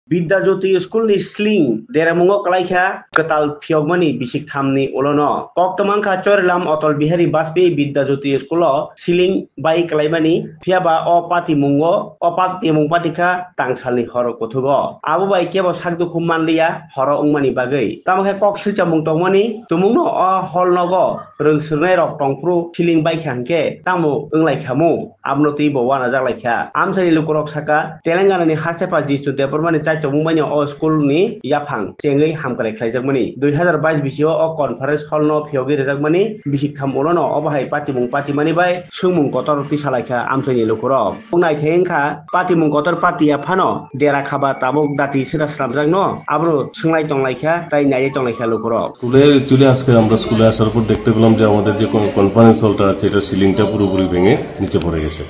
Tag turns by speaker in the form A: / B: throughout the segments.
A: Biddajoti School ni sling deramungo kalaikha ketal phiogmani bisik thamni olono koktomangkha chorlam Otol Bihari Bajpayee Biddajoti School o siling bai kalaimani phiaba o pati mungo o pati mung patika tangsalni horo kothugo abo bai kebo sakdu khummanliya horo ungmani bagai tamkhe kok silcha mung tongmani tumungno o holnogo rungsurnai rok tongpru siling bai khangke tamu unglai khamu abnoti bo wana jaklaikha amsani lukorok saka Telangana ni Hastepa Jistu Department ni Mumbai o school ni yapang chengai hamkalai khlaijakmani 2022 bisio o conference hall no phiogi rejakmani bisikham ulono obahai patimung patimani bai sungmung kotor tisalaikha amsani lukorok pungnai thengkha patimung kotor patiya phano dera khaba tabuk dati sira sramjakno abro sunglai tonglaikha tai naiyai tonglaikha lukorok
B: স্কুলে চলে আজকে আমরা স্কুলে আসার পর দেখতে পেলাম যে আমাদের যে কনফারেন্স হলটা আছে এটা সিলিংটা পুরোপুরি ভেঙে নিচে পড়ে গেছে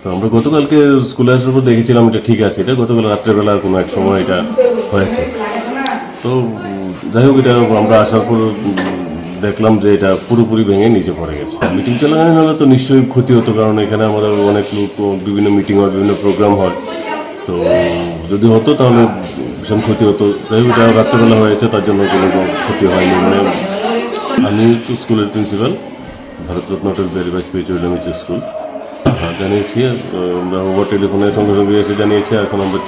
B: তো আমরা গতকালকে স্কুলে আসার পর দেখেছিলাম এটা ঠিক আছে এটা গতকাল রাত্রেবেলা কোনো এক সময় এটা হয়েছে তো যাই হোক এটা আমরা আসার পর দেখলাম যে এটা পুরোপুরি ভেঙে নিচে পড়ে গেছে মিটিং চলাকালীন হলে তো নিশ্চয়ই ক্ষতি হতো কারণ এখানে আমাদের অনেক লোক বিভিন্ন মিটিং হয় বিভিন্ন প্রোগ্রাম হয় তো যদি হতো তাহলে ভীষণ ক্ষতি হতো যাই হোক এটা রাত্রেবেলা হয়েছে তার জন্য কোনো ক্ষতি হয়নি মানে আমি স্কুলের প্রিন্সিপাল ভারতরত্ন অটল বিহারী বাজপেয়ী চৈলামিচ স্কুল জানিয়েছি আমরা ওভার টেলিফোনের সঙ্গে সঙ্গে এসে জানিয়েছি এখন আমরা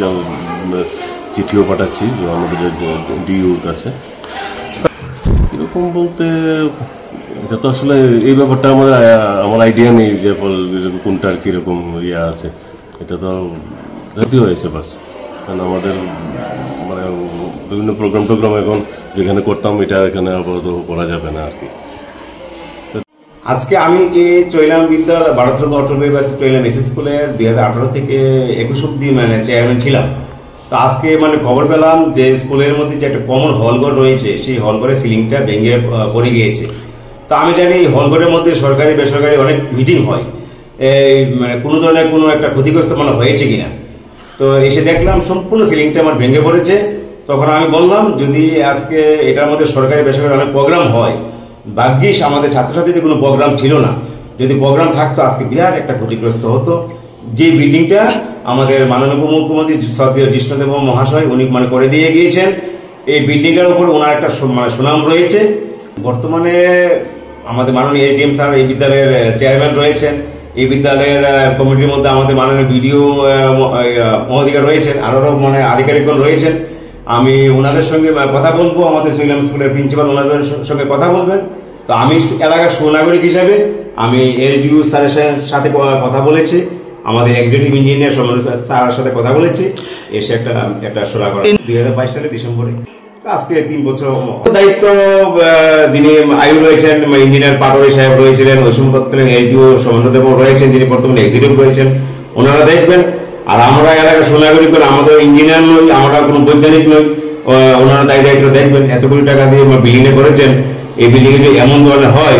B: চিঠিও পাঠাচ্ছি আমাদের ডিইউর কাছে এরকম বলতে এটা তো আসলে এই ব্যাপারটা আমার আইডিয়া নেই যে কোনটার কিরকম ইয়ে আছে এটা তো ক্ষতি হয়েছে বাস কারণ আমাদের মানে বিভিন্ন প্রোগ্রাম এখন যেখানে করতাম এটা এখানে আপাতত করা যাবে না আর কি
C: আজকে আমি এই চৈলাম বিদ্যালয় ভারতরত্ন অটল বিহারী বাজপেয়ী চৈলাম এস স্কুলের 2018 থেকে 21 অব্দি মানে চেয়ারম্যান ছিলাম তো আজকে মানে খবর পেলাম যে স্কুলের মধ্যে যে একটা কমন হলঘর রয়েছে সেই হলঘরের সিলিংটা ভেঙে পড়ে গিয়েছে তো আমি জানি এই হলঘরের মধ্যে সরকারি বেসরকারি অনেক মিটিং হয় এই মানে কোনো ধরনের কোনো একটা ক্ষতিগ্রস্ত মানে হয়েছে কিনা তো এসে দেখলাম সম্পূর্ণ সিলিংটা আমার ভেঙে পড়েছে তখন আমি বললাম যদি আজকে এটার মধ্যে সরকারি বেসরকারি অনেক প্রোগ্রাম হয় ভাগ্যিস আমাদের ছাত্রছাত্রীদের কোনো প্রোগ্রাম ছিল না যদি প্রোগ্রাম থাকতো আজকে বিরাট একটা ক্ষতিগ্রস্ত হতো যে বিল্ডিংটা আমাদের মাননীয় উপমুখ্যমন্ত্রী শ্রদ্ধেয় জিষ্ণুদেব মহাশয় উনি মানে করে দিয়ে গিয়েছেন এই বিল্ডিংটার উপর ওনার একটা সুনাম রয়েছে বর্তমানে আমাদের মাননীয় এসডিএম স্যার এই বিদ্যালয়ের চেয়ারম্যান রয়েছেন এই বিদ্যালয়ের কমিটির মধ্যে আমাদের মাননীয় বিডিও মহোদয় রয়েছেন আরো মানে আধিকারিকগণ রয়েছেন আমি ওনাদের সঙ্গে কথা বলবো আমাদের চৈলাম স্কুলের প্রিন্সিপাল ওনাদের সঙ্গে কথা বলবেন তো আমি এলাকার সুনাগরিক হিসাবে আমি এসডিও স্যারের সাথে কথা বলেছি আমাদের এক্সিকিউটিভ ইঞ্জিনিয়ার স্যারের সাথে কথা বলেছি এসে একটা সোলা করা 2022 সালের ডিসেম্বরে আজকে 3 বছর দায়িত্ব যিনি আয়ু রয়েছেন ইঞ্জিনিয়ার পাটোয়ারি সাহেব রয়েছিলেন ঐশম দত্তের এসডিও সমন্বয়দেব রয়েছেন যিনি বর্তমানে এক্সিকিউটিভ রয়েছেন ওনারা দেখবেন আর আমরা এলাকার সুনাগরিক আমাদের ইঞ্জিনিয়ার নই আমরা কোনো বৈজ্ঞানিক নই ওনারা দায়িত্ব দেখবেন এত কোটি টাকা দিয়ে বিল্ডিং করেছেন এই বিল্ডিং এ এমন ধরনের হয়